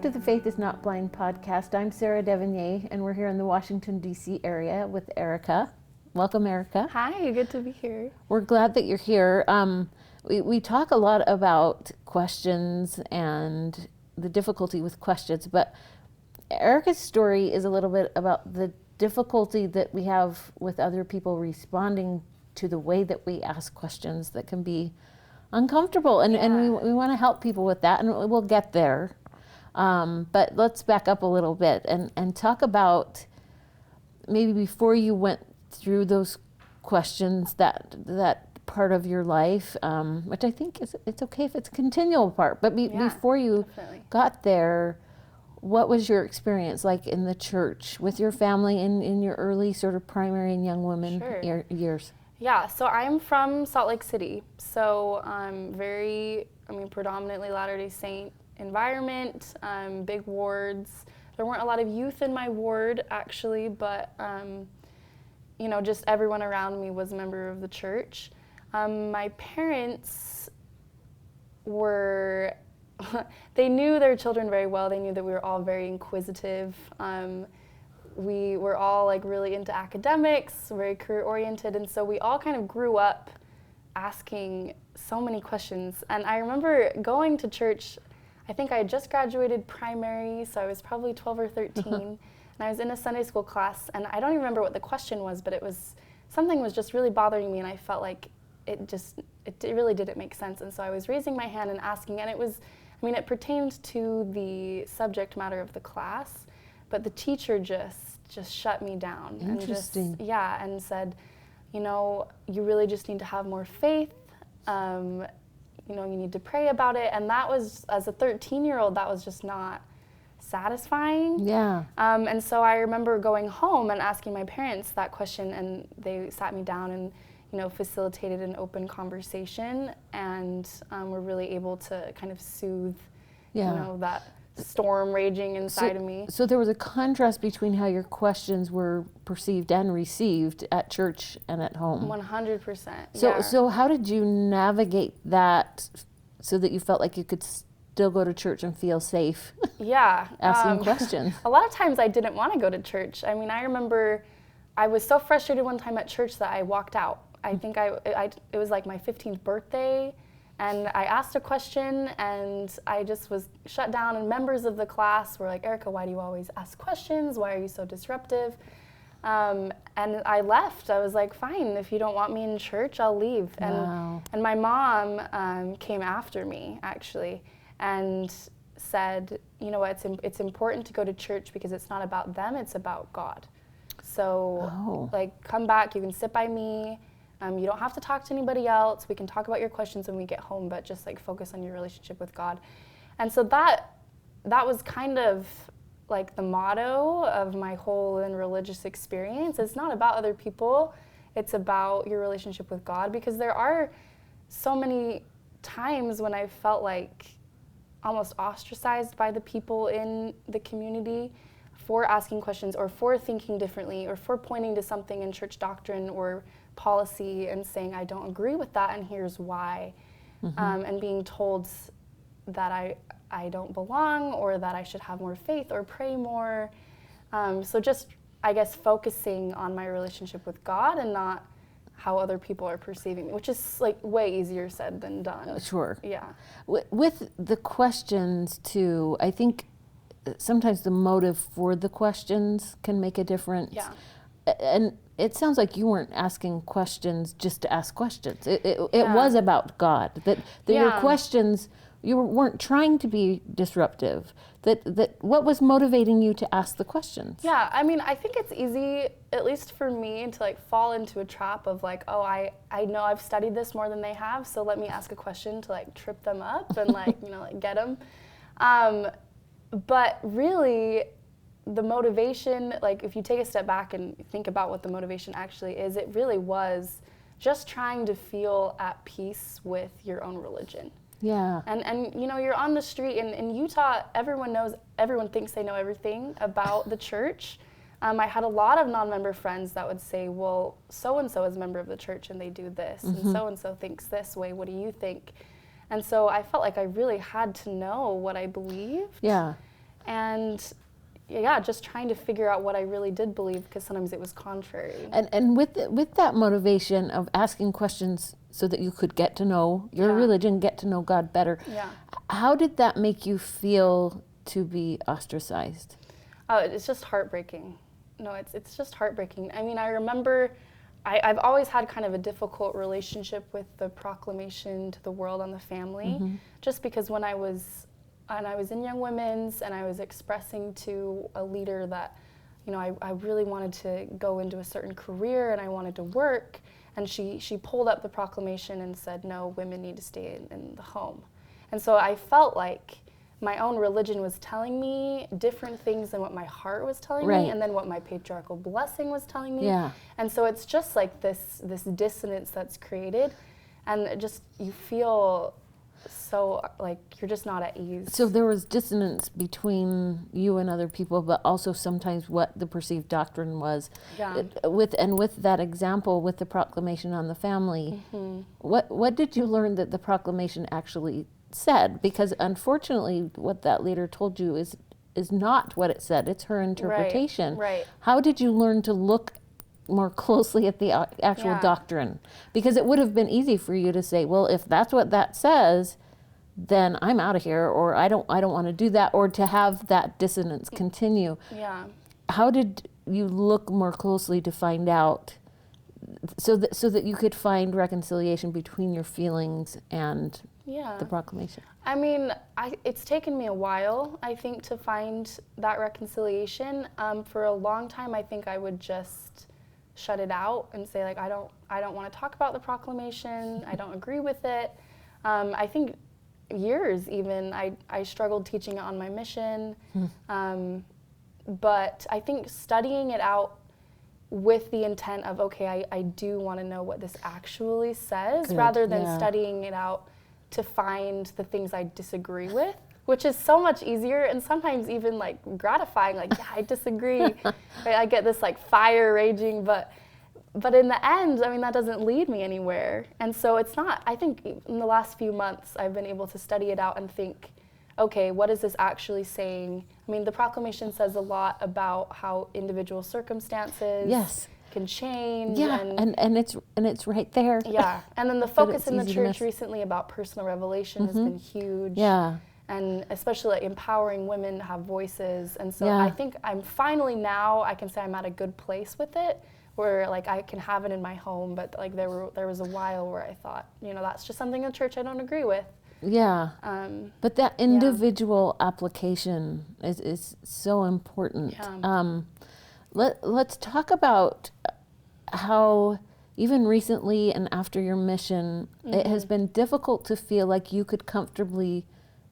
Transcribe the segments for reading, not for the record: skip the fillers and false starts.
to the Faith is Not Blind podcast. I'm Sarah Devonier, and we're here in the Washington, D.C. area with Erica. Welcome, Erica. Hi, good to be here. We're glad that you're here. We talk a lot about questions and the difficulty with questions, but Erica's story is a little bit about the difficulty that we have with other people responding to the way that we ask questions that can be uncomfortable, and we want to help people with that, and we'll get there. But let's back up a little bit and talk about maybe before you went through those questions, that part of your life, which I think it's okay if it's a continual part, but before you got there, what was your experience like in the church with your family in your early sort of primary and young women years? Yeah, so I'm from Salt Lake City, so predominantly Latter-day Saint environment, big wards. There weren't a lot of youth in my ward, actually, but, just everyone around me was a member of the church. My parents were, they knew their children very well. They knew that we were all very inquisitive. We were all really into academics, very career-oriented, and so we all kind of grew up asking so many questions. And I remember going to church. I think I had just graduated primary, so I was probably 12 or 13, and I was in a Sunday school class, and I don't even remember what the question was, but something was just really bothering me, and I felt like it really didn't make sense, and so I was raising my hand and asking, and it pertained to the subject matter of the class, but the teacher just shut me down. Interesting. And said, you really just need to have more faith. You need to pray about it. And that was, as a 13-year-old, that was just not satisfying. Yeah. And so I remember going home and asking my parents that question, and they sat me down and, facilitated an open conversation, and were really able to kind of soothe, that storm raging inside of me. So there was a contrast between how your questions were perceived and received at church and at home. 100%. So how did you navigate that so that you felt like you could still go to church and feel safe? Yeah. Asking questions. A lot of times I didn't want to go to church. I remember I was so frustrated one time at church that I walked out. I think it was like my 15th birthday, and I asked a question, and I just was shut down, and members of the class were like, "Erica, why do you always ask questions? Why are you so disruptive?" And I left. I was like, "Fine, if you don't want me in church, I'll leave." Wow. And my mom came after me, actually, and said, "You know what, it's important to go to church because it's not about them, it's about God. So, come back, you can sit by me. You don't have to talk to anybody else. We can talk about your questions when we get home, but just focus on your relationship with God." And so that was kind of the motto of my whole religious experience. It's not about other people. It's about your relationship with God, because there are so many times when I felt almost ostracized by the people in the community for asking questions, or for thinking differently, or for pointing to something in church doctrine or policy and saying, "I don't agree with that, and here's why," and being told that I don't belong, or that I should have more faith or pray more. So just, I guess, focusing on my relationship with God and not how other people are perceiving me, which is way easier said than done. Sure. Yeah. With the questions too, I think sometimes the motive for the questions can make a difference. Yeah. And it sounds like you weren't asking questions just to ask questions. It was about God. That your questions, you weren't trying to be disruptive. That what was motivating you to ask the questions? Yeah, I think it's easy, at least for me, to fall into a trap of I know I've studied this more than they have, so let me ask a question to trip them up and get them. But really, the motivation, if you take a step back and think about what the motivation actually is, it really was just trying to feel at peace with your own religion. Yeah. And you're on the street in Utah, everyone thinks they know everything about the church. I had a lot of non-member friends that would say, "Well, so-and-so is a member of the church and they do this, and so-and-so thinks this way, what do you think?" And so I felt like I really had to know what I believed. Yeah. And yeah, just trying to figure out what I really did believe, because sometimes it was contrary. And with that motivation of asking questions so that you could get to know your religion, get to know God better, how did that make you feel to be ostracized? Oh, it's just heartbreaking. No, it's just heartbreaking. I mean, I remember I've always had kind of a difficult relationship with the proclamation to the world on the family, just because when I was in Young Women's and I was expressing to a leader that, I really wanted to go into a certain career and I wanted to work, and she pulled up the proclamation and said, no, women need to stay in the home. And so I felt like my own religion was telling me different things than what my heart was telling me, and then what my patriarchal blessing was telling me. And so it's just like this dissonance that's created, and you feel so like you're just not at ease. So there was dissonance between you and other people, but also sometimes what the perceived doctrine was. With that example with the proclamation on the family, what did you learn that the proclamation actually said? Because unfortunately what that leader told you is not what it said. It's her interpretation. Right. How did you learn to look more closely at the actual doctrine? Because it would have been easy for you to say, well, if that's what that says, then I'm out of here, or I don't want to do that, or to have that dissonance continue. How did you look more closely to find out, so that you could find reconciliation between your feelings and the proclamation? I mean, it's taken me a while, I think, to find that reconciliation. For a long time, I think I would just shut it out and say, like, I don't want to talk about the proclamation. I don't agree with it. I think years even, I struggled teaching it on my mission. But I think studying it out with the intent of, okay, I do want to know what this actually says, rather than studying it out to find the things I disagree with, which is so much easier and sometimes even like gratifying, like, yeah, I disagree. Right? I get this like fire raging, but in the end, I mean, that doesn't lead me anywhere. And so it's not, I think in the last few months, I've been able to study it out and think, okay, what is this actually saying? I mean, the proclamation says a lot about how individual circumstances can change. And it's right there. And then the focus in the church recently about personal revelation has been huge. And especially like empowering women to have voices. And so I think I'm finally now, I can say I'm at a good place with it, where like I can have it in my home, but like there was a while where I thought, that's just something in the church I don't agree with. But that individual application is so important. Let's talk about how even recently and after your mission, it has been difficult to feel like you could comfortably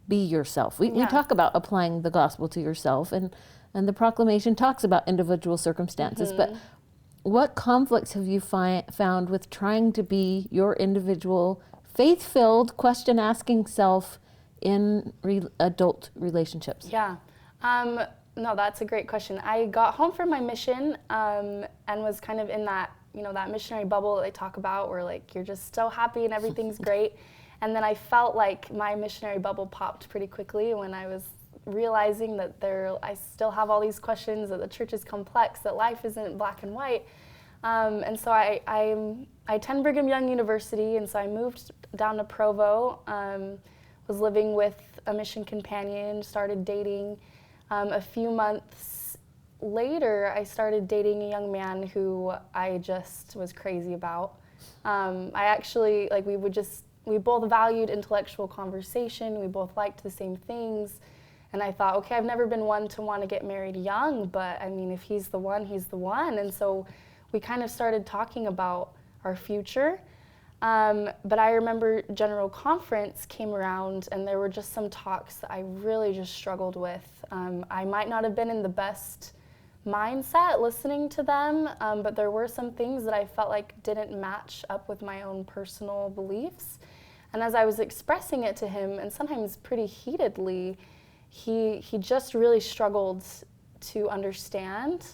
be yourself. We talk about applying the gospel to yourself, and the proclamation talks about individual circumstances, but what conflicts have you found with trying to be your individual, faith-filled, question-asking self in adult relationships? No, that's a great question. I got home from my mission and was kind of in that, that missionary bubble that they talk about, where like you're just so happy and everything's great. And then I felt like my missionary bubble popped pretty quickly when I was realizing that I still have all these questions, that the church is complex, that life isn't black and white. And so I attend Brigham Young University, and so I moved down to Provo, was living with a mission companion, started dating. A few months later, I started dating a young man who I just was crazy about. I actually, like, we both valued intellectual conversation, we both liked the same things. And I thought, okay, I've never been one to want to get married young, but I mean, if he's the one, he's the one. And so we kind of started talking about our future. But I remember General Conference came around, and there were just some talks that I really just struggled with. I might not have been in the best mindset listening to them, but there were some things that I felt like didn't match up with my own personal beliefs. And as I was expressing it to him, and sometimes pretty heatedly, he just really struggled to understand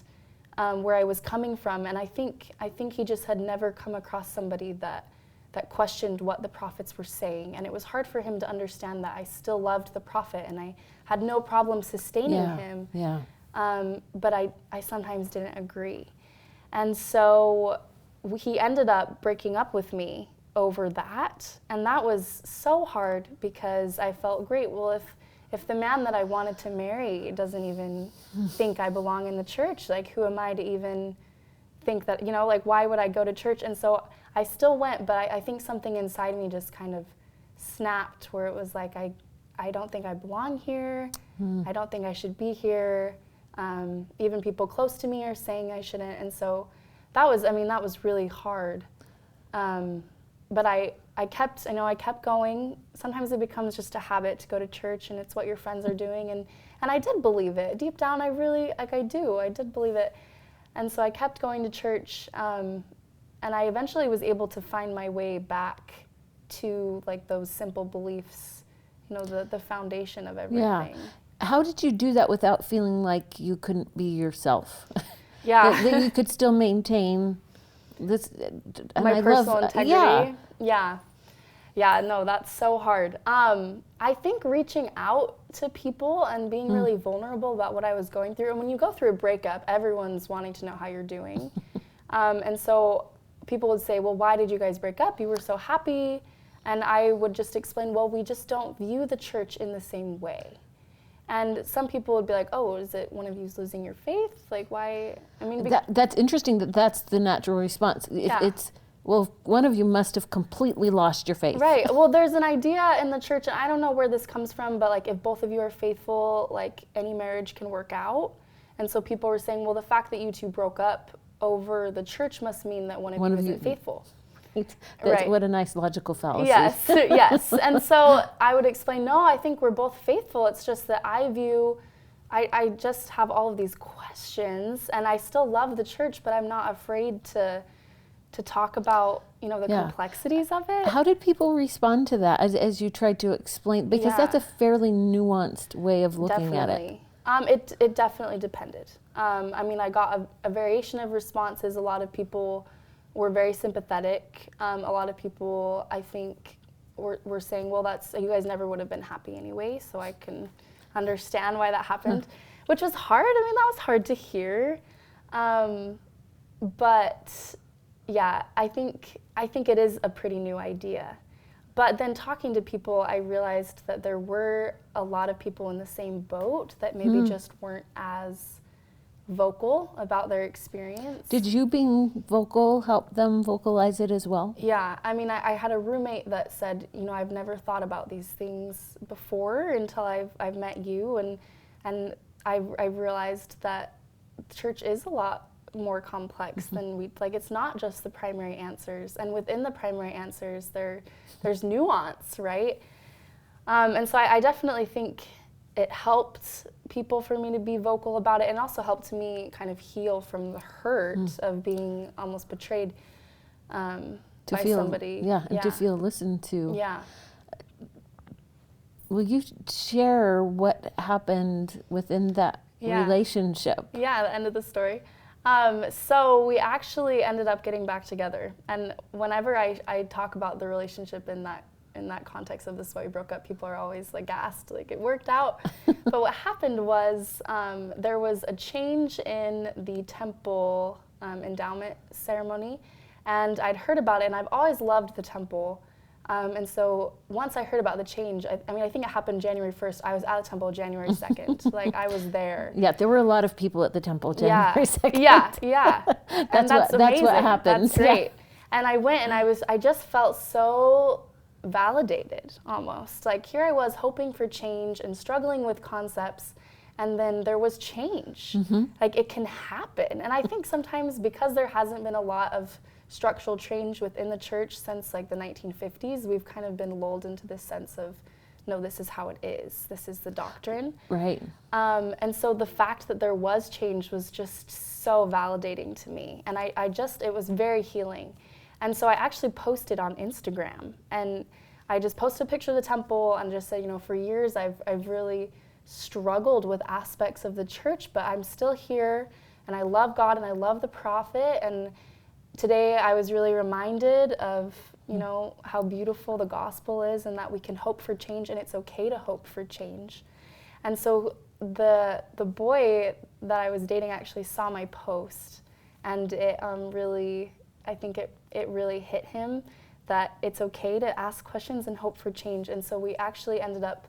where I was coming from. And I think he just had never come across somebody that that questioned what the prophets were saying. And it was hard for him to understand that I still loved the prophet and I had no problem sustaining him. Yeah. But I sometimes didn't agree. And so he ended up breaking up with me over that. And that was so hard because I felt, great, well, if the man that I wanted to marry doesn't even think I belong in the church, like who am I to even think that, you know, like why would I go to church? And so I still went, but I think something inside me just kind of snapped where it was like, I don't think I belong here. I don't think I should be here. Even people close to me are saying I shouldn't. And so that was really hard. But I kept going. Sometimes it becomes just a habit to go to church and it's what your friends are doing. And I did believe it. Deep down, I did believe it. And so I kept going to church. And I eventually was able to find my way back to like those simple beliefs, you know, the foundation of everything. Yeah. How did you do that without feeling like you couldn't be yourself? Yeah. that you could still maintain this, and my I personal love, integrity. Yeah, no, that's so hard. I think reaching out to people and being really vulnerable about what I was going through. And when you go through a breakup, everyone's wanting to know how you're doing. And so people would say, well, why did you guys break up? You were so happy. And I would just explain, well, we just don't view the church in the same way. And some people would be like, oh, is it one of you's losing your faith? Like, why? I mean, that's interesting that's the natural response. It's, well, one of you must have completely lost your faith. Right. Well, there's an idea in the church, and I don't know where this comes from, but like if both of you are faithful, like any marriage can work out. And so people were saying, well, the fact that you two broke up over the church must mean that one of you isn't faithful. That's what a nice logical fallacy. Yes, yes. And so I would explain, no, I think we're both faithful. It's just that I just have all of these questions, and I still love the church, but I'm not afraid to talk about, you know, the complexities of it. How did people respond to that as you tried to explain? Because that's a fairly nuanced way of looking at it. It definitely depended. I mean, I got a variation of responses. A lot of people were very sympathetic. A lot of people, I think, were saying, well, you guys never would have been happy anyway, so I can understand why that happened, which was hard. I mean, that was hard to hear. But yeah, I think it is a pretty new idea. But then talking to people, I realized that there were a lot of people in the same boat that maybe just weren't as vocal about their experience. Did you being vocal help them vocalize it as well? Yeah, I mean, I had a roommate that said, you know, I've never thought about these things before until I've met you, and I realized that church is a lot more complex than it's not just the primary answers, and within the primary answers there's nuance, right? And so I definitely think it helped people for me to be vocal about it, and also helped me kind of heal from the hurt of being almost betrayed by somebody. Yeah, and to feel listened to. Yeah. Will you share what happened within that relationship? Yeah, the end of the story. So we actually ended up getting back together, and whenever I talk about the relationship in that context of this is why we broke up, people are always like gassed, like it worked out. But what happened was there was a change in the temple endowment ceremony, and I'd heard about it, and I've always loved the temple. And so once I heard about the change, I think it happened January 1st. I was at the temple January 2nd. Like, I was there. Yeah, there were a lot of people at the temple January 2nd. Yeah. That's what happens. That's great. Yeah. And I went, and I just felt so validated, almost. Like, here I was hoping for change and struggling with concepts, and then there was change. Like, it can happen. And I think sometimes because there hasn't been a lot of structural change within the church since like the 1950s, we've kind of been lulled into this sense of, no, this is how it is. This is the doctrine. Right. And so the fact that there was change was just so validating to me. And it was very healing. And so I actually posted on Instagram, and I just posted a picture of the temple and just said, you know, for years I've really struggled with aspects of the church, but I'm still here, and I love God and I love the prophet. And today I was really reminded of you know, how beautiful the gospel is and that we can hope for change and it's okay to hope for change. And so the boy that I was dating actually saw my post, and it really, I think it really hit him that it's okay to ask questions and hope for change. And so we actually ended up,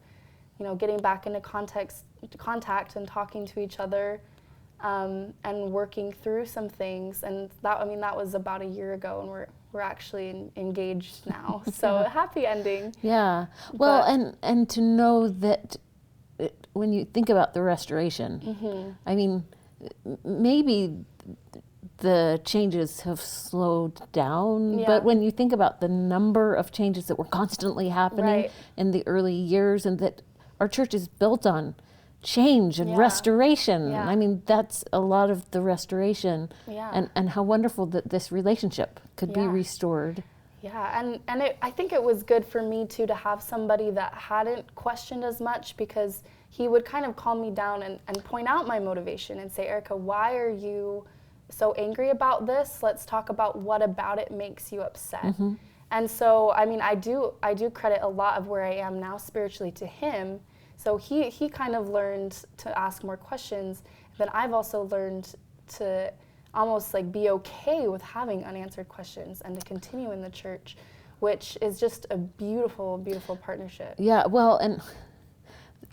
you know, getting back into contact and talking to each other, and working through some things. And that, I mean, that was about a year ago, and we're actually engaged now. So a happy ending. Yeah. Well, and to know that when you think about the restoration, I mean, maybe the changes have slowed down, but when you think about the number of changes that were constantly happening in the early years, and that our church is built on change and restoration. I mean, that's a lot of the restoration, and how wonderful that this relationship could be restored. Yeah, and I think it was good for me too to have somebody that hadn't questioned as much, because he would kind of calm me down and point out my motivation and say, Erica, why are you so angry about this? Let's talk about what about it makes you upset. And so, I mean, I do credit a lot of where I am now spiritually to him. So he kind of learned to ask more questions. Then I've also learned to almost like be okay with having unanswered questions and to continue in the church, which is just a beautiful, beautiful partnership. Yeah, well, and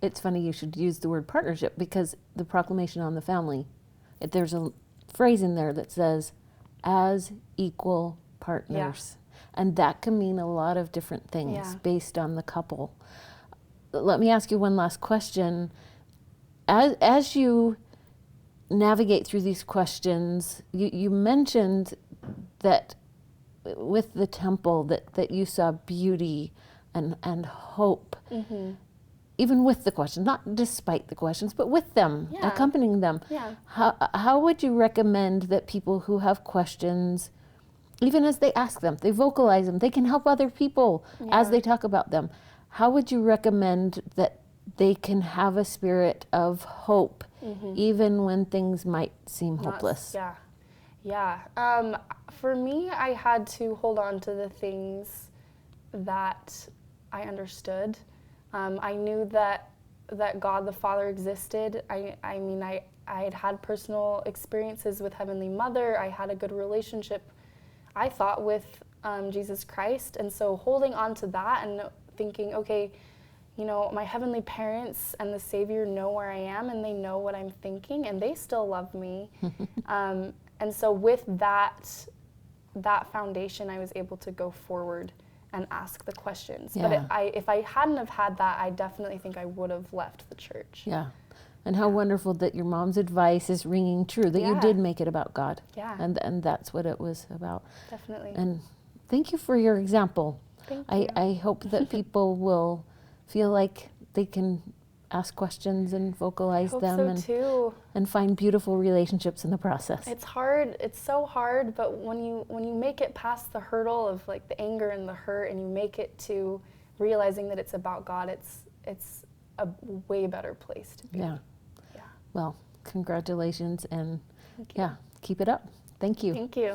it's funny you should use the word partnership, because the proclamation on the family, there's a phrase in there that says, as equal partners. And that can mean a lot of different things based on the couple. Let me ask you one last question. As you navigate through these questions, you mentioned that with the temple that you saw beauty and hope, even with the questions, not despite the questions, but with them, accompanying them. How would you recommend that people who have questions, even as they ask them, they vocalize them, they can help other people as they talk about them, how would you recommend that they can have a spirit of hope, even when things might seem hopeless? For me, I had to hold on to the things that I understood. I knew that God the Father existed. I mean, I had had personal experiences with Heavenly Mother. I had a good relationship, I thought, with Jesus Christ. And so holding on to that and thinking, okay, you know, my heavenly parents and the Savior know where I am, and they know what I'm thinking, and they still love me. And so with that foundation, I was able to go forward and ask the questions. But if I hadn't have had that, I definitely think I would have left the church. Yeah. And how wonderful that your mom's advice is ringing true, that you did make it about God. And that's what it was about. Definitely. And thank you for your example. Thank you. I hope that people will feel like they can ask questions and vocalize them, and find beautiful relationships in the process. It's hard. It's so hard, but when you make it past the hurdle of like the anger and the hurt, and you make it to realizing that it's about God, it's a way better place to be. Yeah. Well, congratulations, and keep it up. Thank you. Thank you.